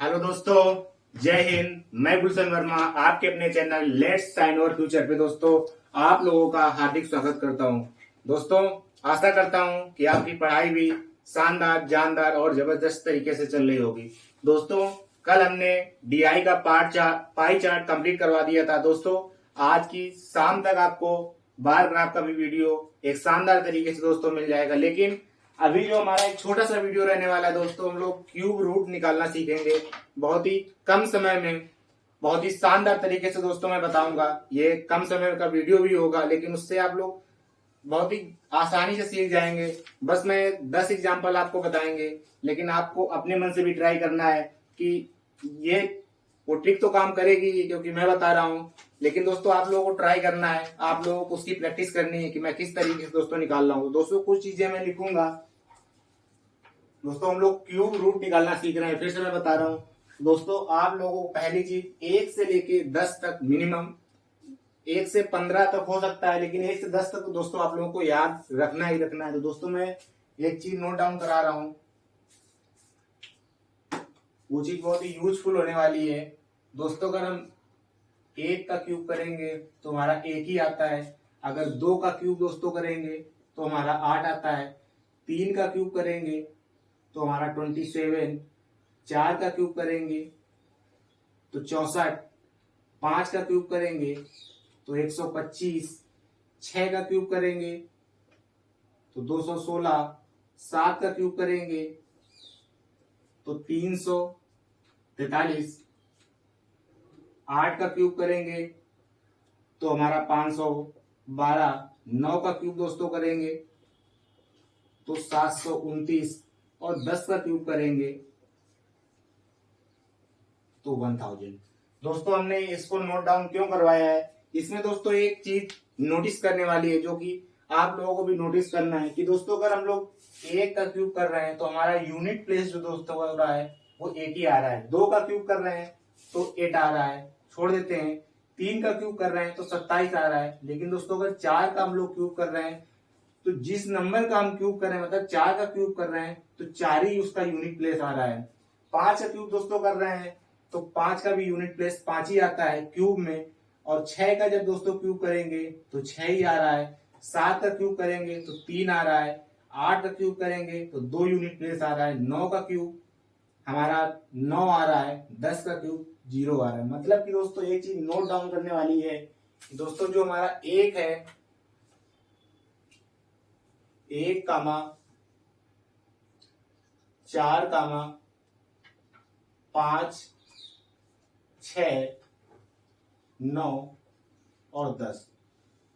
Hello दोस्तों, जय हिंद। मैं गुलशन वर्मा आपके अपने चैनल लेट्स साइन और फ्यूचर पे दोस्तों आप लोगों का हार्दिक स्वागत करता हूं। दोस्तों, आशा करता हूं कि आपकी पढ़ाई भी शानदार, जानदार और जबरदस्त तरीके से चल रही होगी। दोस्तों, कल हमने डीआई का पाई चार्ट कंप्लीट करवा दिया था। दोस्तों, आज की शाम तक आपको बार ग्राफ का भी वीडियो एक शानदार तरीके से दोस्तों मिल जाएगा। लेकिन अभी जो हमारा एक छोटा सा वीडियो रहने वाला है दोस्तों, हम लोग क्यूब रूट निकालना सीखेंगे बहुत ही कम समय में, बहुत ही शानदार तरीके से दोस्तों मैं बताऊंगा। ये कम समय का वीडियो भी होगा लेकिन उससे आप लोग बहुत ही आसानी से सीख जाएंगे। बस मैं 10 एग्जाम्पल आपको बताएंगे, लेकिन आपको अपने मन से भी ट्राई करना है कि ये वो ट्रिक तो काम करेगी क्योंकि मैं बता रहा हूं। लेकिन दोस्तों आप लोगों को ट्राई करना है, आप लोगों को उसकी प्रैक्टिस करनी है कि मैं किस तरीके से दोस्तों निकाल रहा हूँ। दोस्तों, कुछ चीजें मैं लिखूंगा। दोस्तों, हम लोग क्यूब रूट निकालना सीख रहे हैं, फिर से मैं बता रहा हूँ। दोस्तों, आप लोगों को पहली चीज 1 से लेके 10 तक मिनिमम, 1 से 15 तक हो सकता है, लेकिन 1 से 10 तक तो दोस्तों आप लोगों को याद रखना ही रखना है। तो दोस्तों मैं एक चीज नोट डाउन करा रहा हूँ, वो चीज बहुत ही यूजफुल होने वाली है। दोस्तों, अगर हम 1 का क्यूब करेंगे तो हमारा 1 ही आता है। अगर 2 का क्यूब दोस्तों करेंगे तो हमारा 8 आता है। 3 का क्यूब करेंगे तो हमारा 27। 4 का क्यूब करेंगे तो 64। 5 का क्यूब करेंगे तो 125। 6 का क्यूब करेंगे तो 216। 7 का क्यूब करेंगे तो 343। 8 का क्यूब करेंगे तो हमारा 512। 9 का क्यूब दोस्तों करेंगे तो 729। और 10 का क्यूब करेंगे तो 1000। दोस्तों, हमने इसको नोट डाउन क्यों करवाया है, इसमें दोस्तों एक चीज नोटिस करने वाली है जो कि आप लोगों को भी नोटिस करना है कि दोस्तों अगर हम लोग 1 का क्यूब कर रहे हैं तो हमारा यूनिट प्लेस जो दोस्तों हो रहा है वो 8 ही आ रहा है। 2 का क्यूब कर रहे हैं तो 8 आ रहा है, छोड़ देते हैं। 3 का क्यूब कर रहे हैं तो 27 आ रहा है। लेकिन दोस्तों अगर 4 का हम लोग क्यूब कर रहे हैं तो जिस नंबर का हम क्यूब कर रहे हैं, मतलब 4 का क्यूब कर रहे हैं तो 4 ही उसका यूनिट प्लेस आ रहा है। 5 का क्यूब दोस्तों कर रहे हैं तो 5 का भी यूनिट प्लेस 5 ही आता है क्यूब में। और 6 का जब दोस्तों क्यूब करेंगे तो 6 ही आ रहा है। 7 का क्यूब करेंगे तो 3 आ रहा है। 8 का क्यूब करेंगे तो 2 यूनिट प्लेस आ रहा है। 9 का क्यूब हमारा 9 आ रहा है। 10 का क्यूब 0 आ रहा है। मतलब कि दोस्तों एक चीज नोट डाउन करने वाली है कि दोस्तों जो हमारा 1 है, 1 कामा 4 कामा 5 6 9 और 10।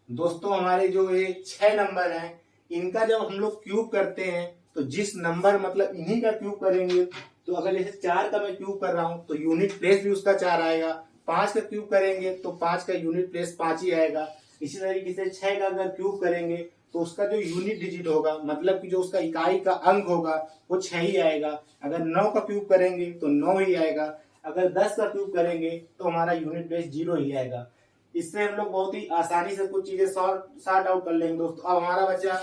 दोस्तों हमारे जो ये 6 नंबर हैं, इनका जब हम लोग क्यूब करते हैं तो जिस नंबर, मतलब इन्हीं का क्यूब करेंगे तो अगर जैसे 4 का मैं क्यूब कर रहा हूं तो यूनिट प्लेस भी उसका 4 आएगा। 5 का क्यूब करेंगे तो 5 का यूनिट प्लेस 5 ही आएगा। इसी तरीके से 6 का अगर क्यूब करेंगे तो उसका जो यूनिट डिजिट होगा, मतलब कि जो उसका इकाई का अंक होगा वो 6 ही आएगा। अगर 9 का क्यूब करेंगे तो 9 ही आएगा। अगर 10 का क्यूब करेंगे तो हमारा यूनिट प्लेस 0 ही आएगा। इससे हम लोग बहुत ही आसानी से कुछ चीजें सॉर्ट आउट कर लेंगे दोस्तों। अब हमारा बचा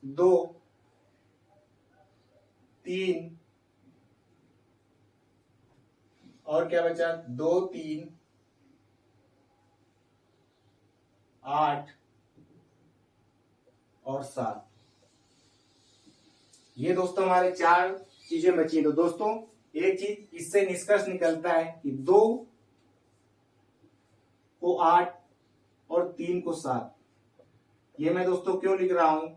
2 3 और क्या बचा, 2 3 8 और 7। ये दोस्तों हमारे 4 चीजें बची। तो दोस्तों एक चीज इससे निष्कर्ष निकलता है कि 2 को 8 और 3 को 7। ये मैं दोस्तों क्यों लिख रहा हूं,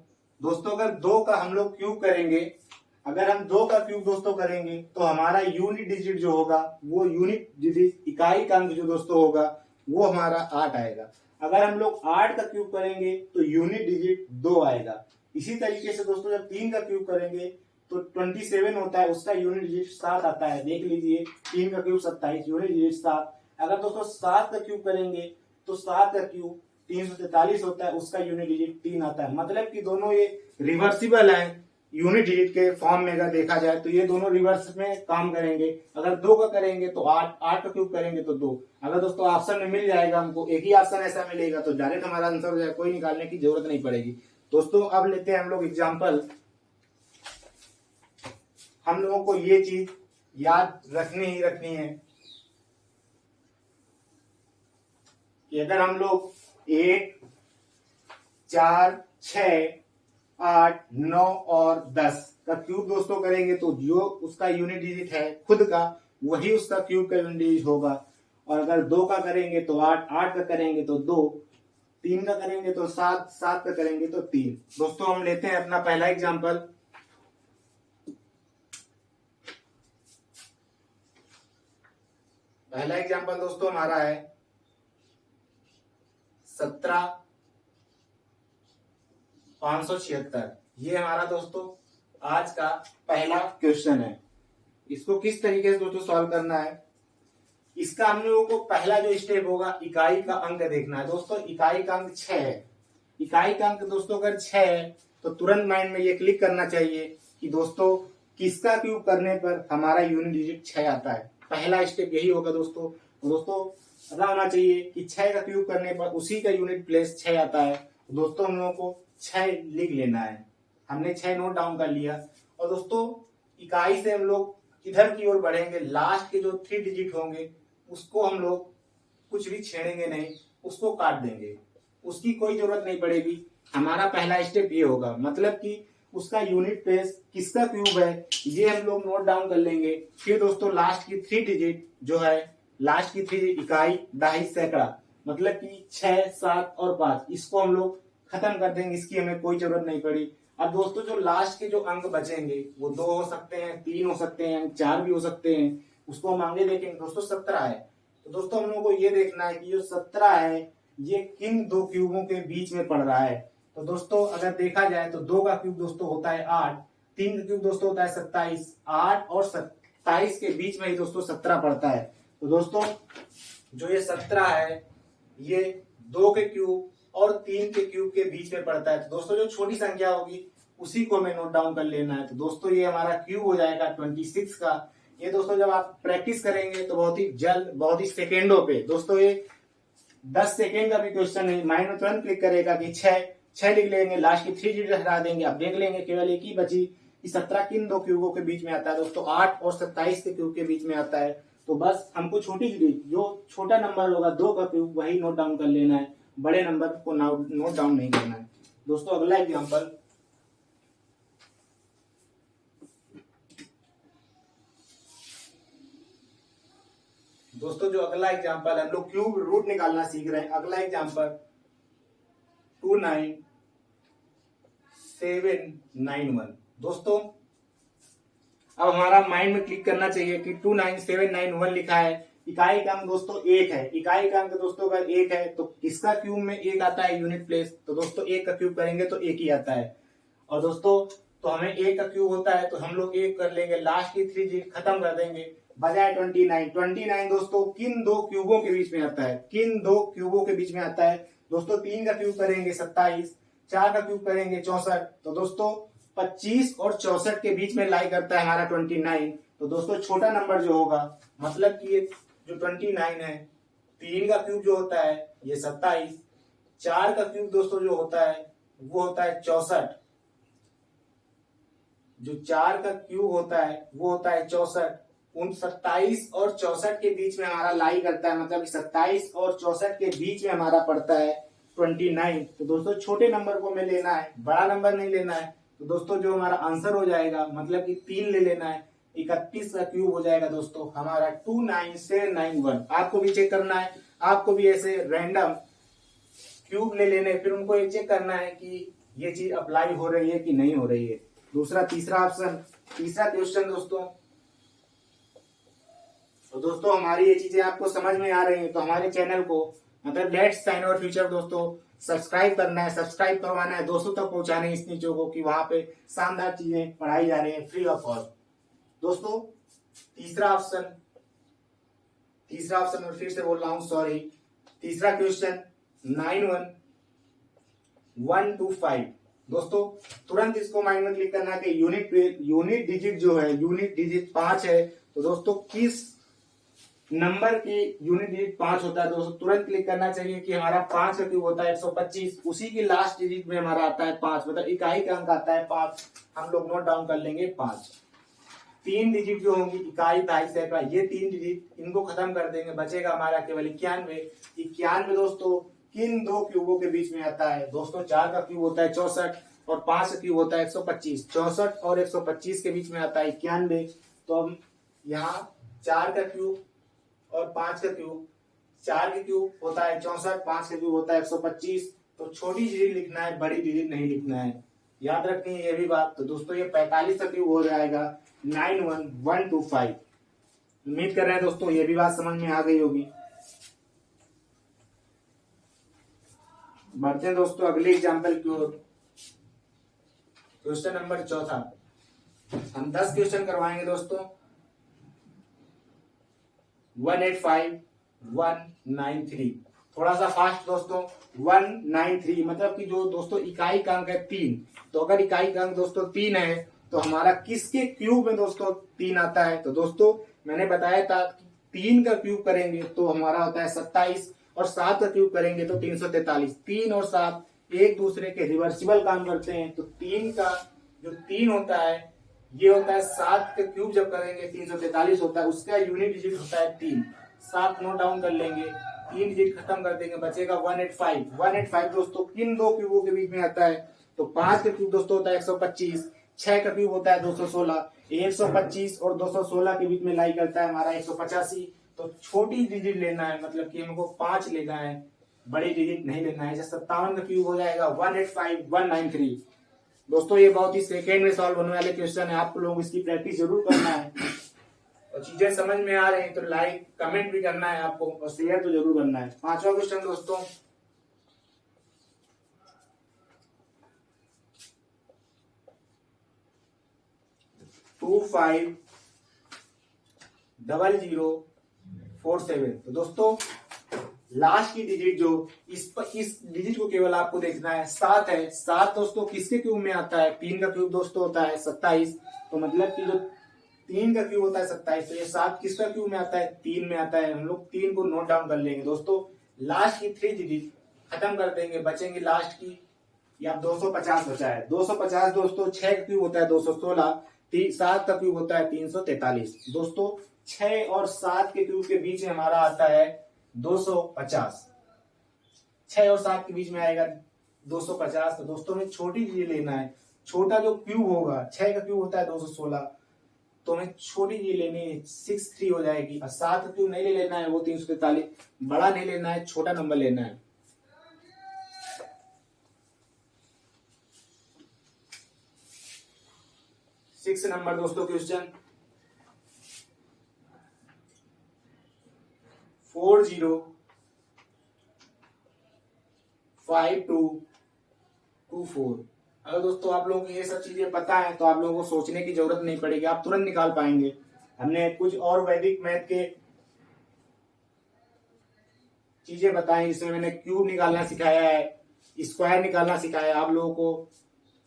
दोस्तों अगर 2 का हम लोग क्यूब करेंगे, अगर हम 2 का क्यूब दोस्तों करेंगे तो हमारा यूनिट डिजिट जो होगा, वो यूनिट डिजिट इकाई का अंक जो दोस्तों होगा वो हमारा 8 आएगा। अगर हम लोग 8 का क्यूब करेंगे तो यूनिट डिजिट 2 आएगा। इसी तरीके से दोस्तों जब 3 का क्यूब करेंगे तो 27 होता है, उसका यूनिट डिजिट 7 आता है। देख लीजिए, 3 का क्यूब 27, यूनिट डिजिट 7। अगर दोस्तों 7 का क्यूब करेंगे तो 7 का क्यूब 343 होता है, उसका यूनिट डिजिट 3 आता है। मतलब कि दोनों ये रिवर्सिबल है। यूनिट डिजिट के फॉर्म में अगर देखा जाए तो ये दोनों रिवर्स में काम करेंगे। अगर 2 का करेंगे तो 8, 8 का क्यूब करेंगे तो 2। अगर दोस्तों ऑप्शन में मिल जाएगा, हमको एक ही ऑप्शन ऐसा मिलेगा तो डायरेक्ट हमारा आंसर हो जाएगा, कोई निकालने की जरूरत नहीं पड़ेगी। दोस्तों अब लेते हैं हम लोग एग्जाम्पल। हम लोगों को ये चीज याद रखनी ही रखनी है कि अगर हम लोग 1, 4, 6, 8, 9 और 10 का क्यूब दोस्तों करेंगे तो जो उसका यूनिट डिजिट है खुद का वही उसका क्यूब का यूनिट डिजिट होगा। और अगर 2 का करेंगे तो 8, 8 का करेंगे तो 2, 3 का करेंगे तो 7, 7 का करेंगे तो 3। दोस्तों हम लेते हैं अपना पहला एग्जांपल। पहला एग्जांपल दोस्तों हमारा है 17,576। ये हमारा दोस्तों आज का पहला क्वेश्चन है। इसको किस तरीके से दोस्तों सॉल्व करना है, इसका हम लोगों को पहला जो स्टेप होगा इकाई का अंक देखना है। दोस्तों इकाई का अंक 6 है। इकाई का अंक दोस्तों अगर 6 है तो तुरंत माइंड में ये क्लिक करना चाहिए कि दोस्तों किसका क्यूब करने पर हमारा यूनिट डिजिट 6 आता है। पहला स्टेप यही होगा दोस्तों। दोस्तों पता होना चाहिए कि 6 का क्यूब करने पर उसी का यूनिट प्लेस 6 आता है। दोस्तों हम लोगों को 6 लिख लेना है। हमने 6 नोट डाउन कर लिया। और दोस्तों इकाई से हम लोग इधर की ओर बढ़ेंगे, लास्ट के जो 3 डिजिट होंगे उसको हम लोग कुछ भी छेड़ेंगे नहीं, उसको काट देंगे, उसकी कोई जरूरत नहीं पड़ेगी। हमारा पहला स्टेप ये होगा, मतलब कि उसका यूनिट प्लेस किसका क्यूब है ये हम लोग नोट डाउन कर लेंगे। फिर दोस्तों लास्ट की 3 डिजिट जो है, लास्ट की 3 डिजिट इकाई, दहाई, सैकड़ा, मतलब कि 6, 7 और 5, इसको हम लोग खत्म कर देंगे, इसकी हमें कोई जरूरत नहीं पड़ी। अब दोस्तों जो लास्ट के जो अंक बचेंगे वो 2 हो सकते हैं, 3 हो सकते हैं, 4 भी हो सकते हैं, उसको हम आगे देखेंगे। दोस्तों 17 है तो दोस्तों हम लोग को ये देखना है कि जो 17 है ये किन दो क्यूबों के बीच में पड़ रहा है। तो दोस्तों अगर देखा जाए तो 2 का क्यूब दोस्तों होता है 8, 3 का क्यूब दोस्तों होता है 27, 8 और 27 के बीच में ही दोस्तों 17 पड़ता है। तो दोस्तों जो ये 17 है ये 2 के क्यूब और 3 के क्यूब के बीच में पड़ता है। तो दोस्तों जो छोटी संख्या होगी उसी को हमें नोट डाउन कर लेना है। तो दोस्तों ये हमारा क्यूब हो जाएगा 26 का। ये दोस्तों जब आप प्रैक्टिस करेंगे तो बहुत ही जल्द, बहुत ही सेकेंडों पे, दोस्तों ये 10 सेकेंड का भी क्वेश्चन है, माइंड में तुरंत क्लिक करेगा कि 6 लिख लेंगे, लास्ट की 3 डिजिट हटा देंगे। अब देख लेंगे केवल एक ही बची कि 17 किन दो क्यूबों के बीच में आता है। दोस्तों 8 और 27 के क्यूब के बीच में आता है। तो बस हमको छोटी जो छोटा नंबर होगा 2 का क्यूब वही नोट डाउन कर लेना है, बड़े नंबर को नोट डाउन नहीं करना है। दोस्तों अगला एग्जांपल दोस्तों जो अगला एग्जांपल है, हम लोग क्यूब रूट निकालना सीख रहे हैं। अगला एग्जांपल 29791। दोस्तों अब हमारा माइंड में क्लिक करना चाहिए कि 29791 लिखा है। इकाई का अंक दोस्तों 1 है। इकाई का अंक दोस्तों अगर 1 है तो किसका क्यूब में 1 आता है यूनिट प्लेस। तो दोस्तों 1 का क्यूब करेंगे तो 1 ही आता है। और दोस्तों तो हमें 1 का क्यूब होता है तो हम लोग 1 कर लेंगे, लास्ट की 3 डिजिट खत्म कर देंगे, बजाय 29 दोस्तों किन दो क्यूबों के बीच में आता है, किन दो क्यूबों के बीच में आता है। दोस्तों 3 का क्यूब करेंगे 27, 4 का क्यूब करेंगे 64। तो दोस्तों 25 और 64 के बीच में लाई करता है हमारा 29। तो दोस्तों छोटा नंबर जो होगा, मतलब कि ये जो 29 है, 3 का क्यूब जो होता है ये 27, 4 का क्यूब दोस्तों जो होता है वो होता है 64। जो 4 का क्यूब होता है वो होता है 64। उन 27 और 64 के बीच में हमारा लाई करता है, मतलब 27 और 64 के बीच में हमारा पड़ता है 29। तो दोस्तों छोटे नंबर को हमें लेना है, बड़ा नंबर नहीं लेना है। तो दोस्तों जो हमारा आंसर हो जाएगा, मतलब कि 3 ले लेना है, 31 का क्यूब हो जाएगा दोस्तों हमारा 29791। आपको भी चेक करना है, आपको भी ऐसे रैंडम क्यूब ले लेने, फिर उनको ये चेक करना है कि ये चीज अप्लाई हो रही है कि नहीं हो रही है। तीसरा ऑप्शन, तीसरा क्वेश्चन दोस्तों। तो दोस्तों हमारी ये चीजें आपको समझ में आ रही हैं तो हमारे चैनल को, मतलब लेट्स साइन अवर फ्यूचर दोस्तों, सब्सक्राइब करना है, सब्सक्राइब करवाना है, दोस्तों तक पहुंचाने है इस चीजों को कि वहां पे शानदार चीजें पढ़ाई जा रही है फ्री ऑफ कॉस्ट। दोस्तों तीसरा ऑप्शन मैं फिर से बोल रहा हूं, सॉरी। तीसरा क्वेश्चन 91125। दोस्तों तुरंत इसको माइंड में क्लिक करना है कि यूनिट डिजिट जो है, यूनिट डिजिट 5 है। तो दोस्तों किस नंबर की यूनिट डिजिट 5 होता है। दोस्तों तुरंत क्लिक करना चाहिए कि हमारा 5 का क्यूब होता है 125, उसी की लास्ट डिजिट में हमारा आता है 5, मतलब इकाई का अंक आता है 5। हम लोग नोट डाउन कर लेंगे 5। तीन डिजिट जो होंगी इकाई, दहाई, सैकड़ा, ये तीन डिजिट इनको खत्म कर देंगे, बचेगा हमारा केवल 91। 91 दोस्तों किन दो क्यूबों के बीच में आता है? दोस्तों 4 का क्यूब होता है 64 और 5 का क्यूब होता है 125। 64 और 125 के बीच में आता है 91। तो हम यहाँ 4 का क्यूब और 5 का क्यूब, 4 का क्यूब होता है 64, 5 का क्यूब होता है 125। तो छोटी डिजिट लिखना है, बड़ी डिजिट नहीं लिखना है, याद रखनी है ये भी बात। तो दोस्तों ये 45 का क्यूब हो जाएगा 91125। उम्मीद कर रहे हैं दोस्तों ये भी बात समझ में आ गई होगी। बढ़ते हैं दोस्तों अगले एग्जाम्पल की ओर। क्वेश्चन नंबर चौथा, हम 10 क्वेश्चन करवाएंगे दोस्तों। 185193, थोड़ा सा फास्ट दोस्तों। 193 मतलब कि जो दोस्तों इकाई का अंक है 3, तो अगर इकाई का अंक दोस्तों 3 है तो हमारा किसके क्यूब में दोस्तों 3 आता है? तो दोस्तों मैंने बताया था 3 का क्यूब करेंगे तो हमारा होता है 27 और 7 का क्यूब करेंगे तो 343। 3 और 7 एक दूसरे के रिवर्सिबल काम करते हैं। तो 3 का जो 3 होता है ये होता है 7 का क्यूब जब करेंगे 343 होता है, उसका यूनिट डिजिट होता है 3। 7 नोट डाउन कर लेंगे, 3 डिजिट खत्म कर देंगे, बचेगा 185। 185 दोस्तों किन दो क्यूबों के बीच में आता है? तो 5 का क्यूब दोस्तों होता है 125, 6 का क्यूब होता है 216। 125 और 216 के बीच में लाई करता है हमारा 185। तो छोटी डिजिट लेना है, मतलब कि हमको 5 लेना है, बड़ी डिजिट नहीं लेना है। जैसे 57 का क्यूब हो जाएगा 185193। दोस्तों ये बहुत ही सेकेंड में सॉल्व होने वाले क्वेश्चन है, आप लोग इसकी प्रैक्टिस जरूर करना है। और चीजें समझ में आ रही हैं तो लाइक कमेंट भी करना है आपको और शेयर तो जरूर करना है। पांचवा क्वेश्चन दोस्तों, 250047। तो दोस्तों लास्ट की डिजिट जो इस डिजिट को केवल आपको देखना है, 7 है। 7 दोस्तों किसके क्यूब में आता है? 3 का क्यूब दोस्तों होता है 27। तो मतलब कि जो 3 का क्यूब होता है 27, तो ये 7 किसका क्यूब में आता है? 3 में आता है। हम लोग 3 को नोट डाउन कर लेंगे दोस्तों। लास्ट की 3 डिजिट खत्म कर देंगे, बचेंगे लास्ट की या 250 बचा है। 250 दोस्तों 6 का क्यूब होता है 216, 7 का क्यूब होता है 343। दोस्तों 6 और 7 के क्यूब के बीच में हमारा आता है 250। 6 और 7 के बीच में आएगा 250। तो दोस्तों में छोटी चीज लेना है, छोटा जो क्यूब होगा, 6 का क्यूब होता है 216, तो हमें छोटी चीज लेनी है, 63 हो जाएगी। और 7 का क्यूब नहीं ले लेना है, वो 343, बड़ा नहीं लेना है, छोटा नंबर लेना है। सिक्स नंबर दोस्तों क्वेश्चन, 405224। अगर दोस्तों आप लोगों को ये सब चीजें पता है तो आप लोगों को सोचने की जरूरत नहीं पड़ेगी, आप तुरंत निकाल पाएंगे। हमने कुछ और वैदिक मैथ के चीजें बताई, इसमें मैंने क्यूब निकालना सिखाया है, स्क्वायर निकालना सिखाया है, आप लोगों को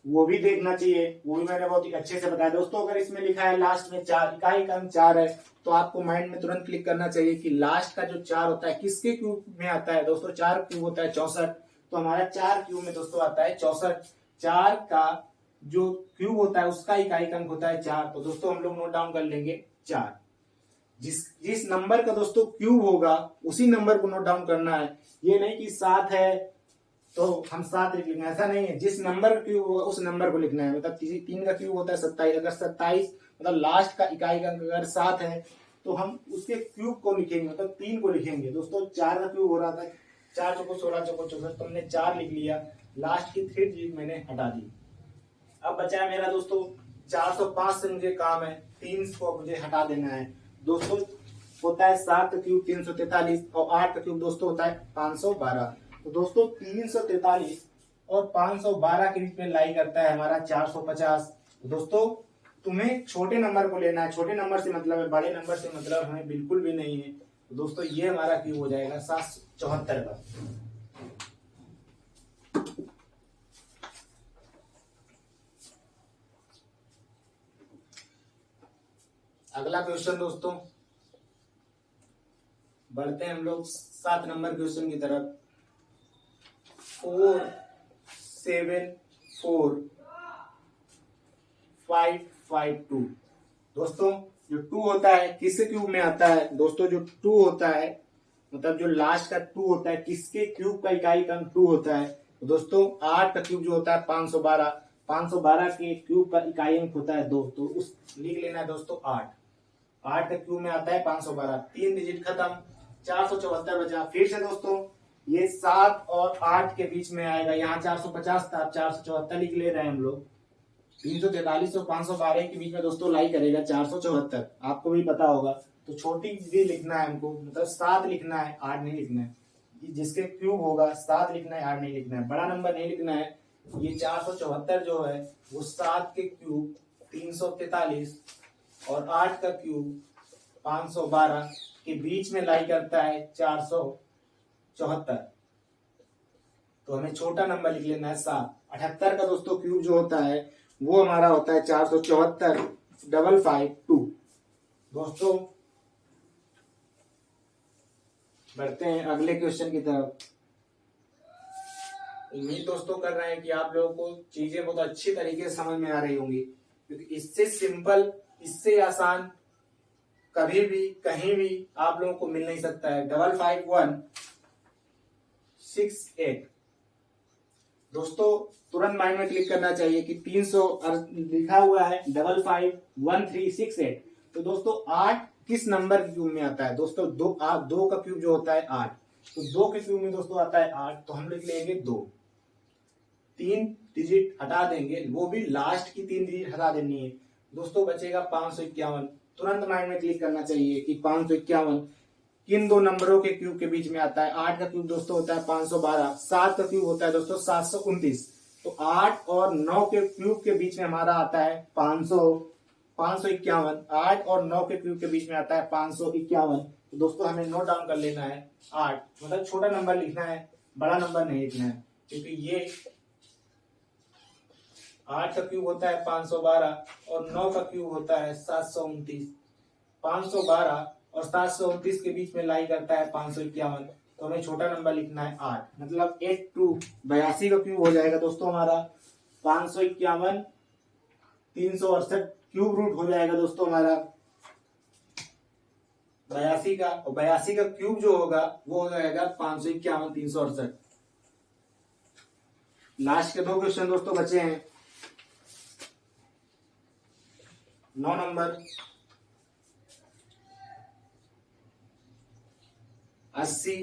वो भी देखना चाहिए, वो भी मैंने बहुत ही अच्छे से बताया। दोस्तों अगर इसमें लिखा है लास्ट में 4, इकाई का अंक 4 है, तो आपको माइंड में तुरंत क्लिक करना चाहिए कि लास्ट का जो 4 होता है किसके क्यूब में आता है? दोस्तों 4 क्यूब होता है 64, तो हमारा 4 क्यूब में दोस्तों आता है 64। 4 का जो क्यूब होता है उसका इकाई का अंक होता है 4। तो दोस्तों हम लोग नोट डाउन कर लेंगे 4। जिस नंबर का दोस्तों क्यूब होगा उसी नंबर को नोट डाउन करना है। ये नहीं कि 7 है तो हम 7 लिख लेंगे, ऐसा नहीं है। जिस नंबर का क्यूब होगा उस नंबर को लिखना है। मतलब 3 का क्यूब होता है 27, अगर 27 मतलब लास्ट का इकाई का अंक अगर 7 है तो हम उसके क्यूब को लिखेंगे, मतलब 3 को लिखेंगे। दोस्तों 4 का क्यूब हो रहा था 4 चौको 16 चौको 64, तो हमने 4 लिख लिया, लास्ट की 3 डिजिट मैंने हटा दी। अब बचा है मेरा दोस्तों 405 से मुझे काम है, 3 को मुझे हटा देना है। दोस्तों होता है 7 का क्यूब 343 और 8 का क्यूब दोस्तों होता है 512। तो दोस्तों 343 और 512 के बीच में लाई करता है हमारा 450। तो दोस्तों तुम्हें छोटे नंबर को लेना है, छोटे नंबर से मतलब है, बड़े नंबर से मतलब हमें बिल्कुल भी नहीं है। तो दोस्तों ये हमारा क्यूब हो जाएगा 774 का। अगला क्वेश्चन दोस्तों, बढ़ते हैं हम लोग 7 नंबर क्वेश्चन की तरफ। 474552। दोस्तों जो 2 होता है किसके क्यूब में आता है दोस्तों, जो 2 होता है मतलब जो लास्ट का 2 होता है किसके क्यूब का इकाई का 2 होता है। तो दोस्तों 8 का क्यूब जो होता है 512, 512 के क्यूब का इकाई अंक होता है 2, तो उस लिख लेना है दोस्तों 8, 8 का क्यूब में आता है 512, 3 डिजिट खत्म, 474 बचा। फिर से दोस्तों ये 7 और 8 के बीच में आएगा, यहाँ 450 था 474 लिख ले रहे हैं हम लोग। 343 और 512 के बीच में दोस्तों लाई करेगा 474, आपको भी पता होगा। तो छोटी भी लिखना है हमको, मतलब 7 लिखना है 8 नहीं लिखना है, जिसके क्यूब होगा 7 लिखना है 8 नहीं लिखना है, बड़ा नंबर नहीं लिखना है। ये 474 जो है वो 7 के क्यूब 343 और 8 का क्यूब 512 के बीच में लाई करता है 474, तो हमें छोटा नंबर लिख लेना है 7। 78 का दोस्तों क्यूब जो होता है वो हमारा होता है 474 552। दोस्तों बढ़ते हैं अगले क्वेश्चन की तरफ। उम्मीद दोस्तों कर रहे हैं कि आप लोगों को चीजें बहुत अच्छी तरीके से समझ में आ रही होंगी, क्योंकि इससे सिंपल, इससे आसान कभी भी कहीं भी आप लोगों को मिल नहीं सकता है। 55168 दोस्तों तुरंत माइंड में क्लिक करना चाहिए कि 300 लिखा हुआ है 551368। तो दोस्तों 8 किस नंबर के क्यूब में आता है दोस्तों, 2 का क्यूब जो होता है 8, तो 2 के क्यूब में दोस्तों आता है 8, तो हम लिख लेंगे 2, 3 डिजिट हटा देंगे, वो भी लास्ट की 3 डिजिट हटा देनी है दोस्तों, बचेगा 551। तुरंत माइंड में क्लिक करना चाहिए कि 551 किन 2 नंबरों के क्यूब के बीच में आता है। 8 का क्यूब दोस्तों होता है 512, 7 का क्यूब होता है दोस्तों 729, तो 8 और 9 के क्यूब के बीच में हमारा आता है 551। 8 और 9 के क्यूब के बीच में आता है 551, तो दोस्तों हमें नोट डाउन कर लेना है 8, मतलब छोटा नंबर लिखना है, बड़ा नंबर नहीं लिखना है, क्योंकि ये 8 का क्यूब होता है 512 और 9 का क्यूब होता है 729। 512 और 729 के बीच में लाई करता है 551, तो हमें छोटा नंबर लिखना है 8, मतलब 82 का क्यूब हो जाएगा दोस्तों हमारा 551, 368 क्यूब रूट हो जाएगा दोस्तों हमारा 82 का, और 82 का क्यूब जो होगा वो हो जाएगा 551 368। लास्ट के 2 क्वेश्चन दोस्तों बचे हैं। 9 नंबर 80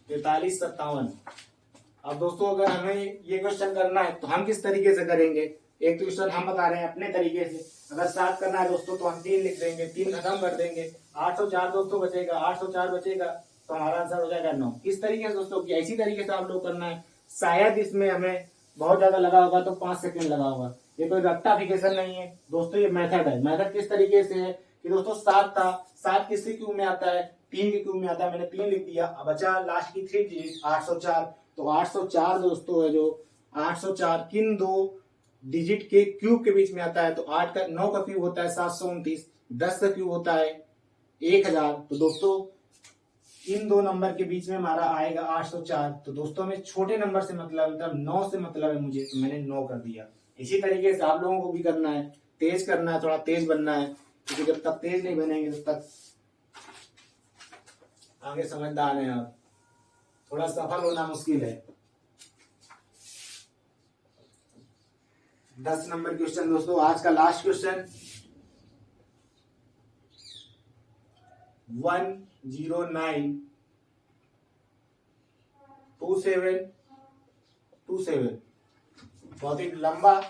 43 57। अब दोस्तों अगर हमें ये क्वेश्चन करना है तो हम किस तरीके से करेंगे, एक क्वेश्चन हम बता रहे हैं अपने तरीके से। अगर 7 करना है दोस्तों तो हम 3 लिख देंगे, 3 खत्म कर देंगे, 804 दोस्तों बचेगा, 804 बचेगा तो हमारा आंसर हो जाएगा 9। किस तरीके से दोस्तों की ऐसी तरीके से आप लोग करना है, शायद इसमें हमें बहुत ज्यादा लगा होगा तो 5 सेकंड लगा होगा, ये कोई रट्टाफिकेशन नहीं है दोस्तों, ये मेथड है। मेथड किस तरीके से है कि दोस्तों 7 था, 7 किसके क्यूब में आता है, 3 के क्यूब में आता है, मैंने 3 लिख दिया, अब बचा लास्ट की 3 डिजिट 804, तो 804 दोस्तों है जो 804 किन 2 डिजिट के क्यूब के बीच में आता है, तो 9 का क्यूब होता है 729, 10 का क्यूब होता है 1000, तो दोस्तों इन 2 नंबर के बीच में हमारा आएगा 804। तो दोस्तों में छोटे नंबर से मतलब 9 से मतलब है मुझे, तो मैंने 9 कर दिया। इसी तरीके से आप लोगों को भी करना है, तेज करना है, थोड़ा तेज बनना है, क्योंकि जब तक तेज नहीं बनेंगे तब तक आगे समझदार हैं आप, थोड़ा सफल होना मुश्किल है। 10 नंबर क्वेश्चन दोस्तों आज का लास्ट क्वेश्चन 1092727। बहुत ही लंबा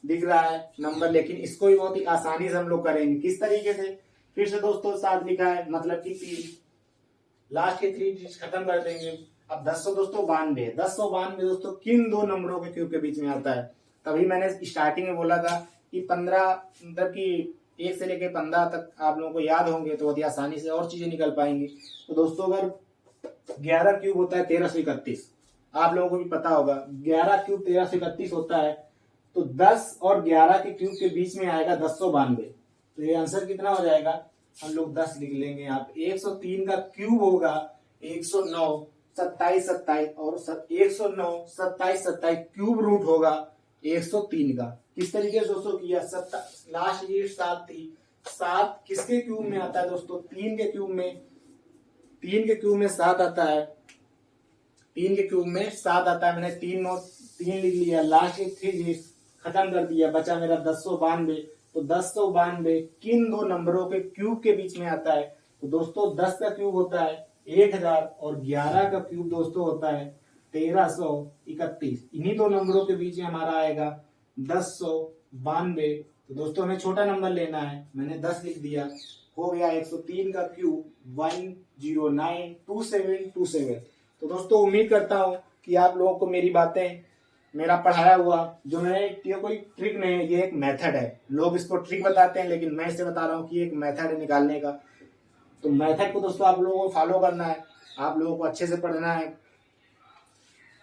दिख रहा है नंबर, लेकिन इसको भी बहुत ही आसानी से हम लोग करेंगे। किस तरीके से, फिर से दोस्तों 7 लिखा है मतलब कि 3, लास्ट के 3 डिजिट खत्म कर देंगे। अब 10 दोस्तों 92 दोस्तों किन 2 नंबरों के क्यूब के बीच में आता है। तभी मैंने स्टार्टिंग में बोला था कि 15 मतलब कि 1 से लेकर 15 तक आप लोगों को याद होंगे तो बहुत ही आसानी से और चीजें निकल पाएंगी। तो दोस्तों अगर 11 क्यूब होता है 1331, आप लोगों को भी पता होगा 11 क्यूब 1331 होता है, तो 10 और 11 के क्यूब के बीच में आएगा 1092, तो ये आंसर कितना हो जाएगा, हम लोग 10 लिख लेंगे यहाँ पे। 103 का क्यूब होगा 109 27 27, और 109 27 27 क्यूब रूट होगा 103 का। किस तरीके से दोस्तों किया, लास्ट ये 7 थी, 7 किसके क्यूब में आता है दोस्तों, 3 के क्यूब में, 3 के क्यूब में 7 आता है, 3 के क्यूब में 7 आता है। मैंने 3 लिख लिया, लास्ट 3 खत्म कर दिया, बचा मेरा 1092। तो 1092 किन दो नंबरों के क्यूब के बीच में आता है, तो दोस्तों 10 का क्यूब होता है 1000 और 11 का क्यूब दोस्तों होता है 1331। इन्हीं दो नंबरों के बीच में हमारा आएगा 1092। तो दोस्तों हमें छोटा नंबर लेना है, मैंने 10 लिख दिया, हो गया 103 का क्यूब 1092727। तो दोस्तों उम्मीद करता हूँ कि आप लोगों को मेरी बातें, मेरा पढ़ाया हुआ, जो मैं, ये कोई ट्रिक नहीं है, ये एक मेथड है। लोग इसको ट्रिक बताते हैं, लेकिन मैं इसे बता रहा हूँ कि एक मेथड है निकालने का। तो मेथड को दोस्तों आप लोगों को फॉलो करना है, आप लोगों को अच्छे से पढ़ना है।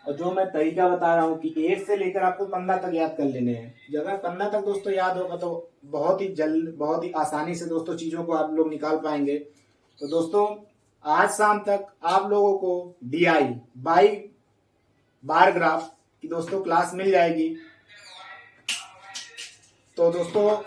और जो मैं तरीका बता रहा हूँ कि 1 से लेकर आपको 15 तक याद कर लेने हैं। जब 15 तक दोस्तों याद होगा तो बहुत ही जल्द, बहुत ही आसानी से दोस्तों चीजों को आप लोग निकाल पाएंगे। तो दोस्तों आज शाम तक आप लोगों को DI बाई बार ग्राफ की दोस्तों क्लास मिल जाएगी। तो दोस्तों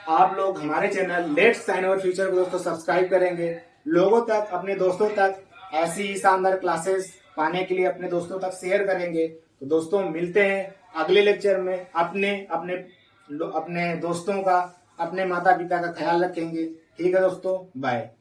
आप लोग हमारे channel let's sign our future को दोस्तों सब्सक्राइब करेंगे, लोगों तक, अपने दोस्तों तक ऐसी ही शानदार क्लासेस पाने के लिए अपने दोस्तों तक शेयर करेंगे। तो दोस्तों मिलते हैं अगले लेक्चर में। अपने अपने अपने दोस्तों का, अपने माता पिता का ख्याल रखेंगे। ठीक है दोस्तों, बाय।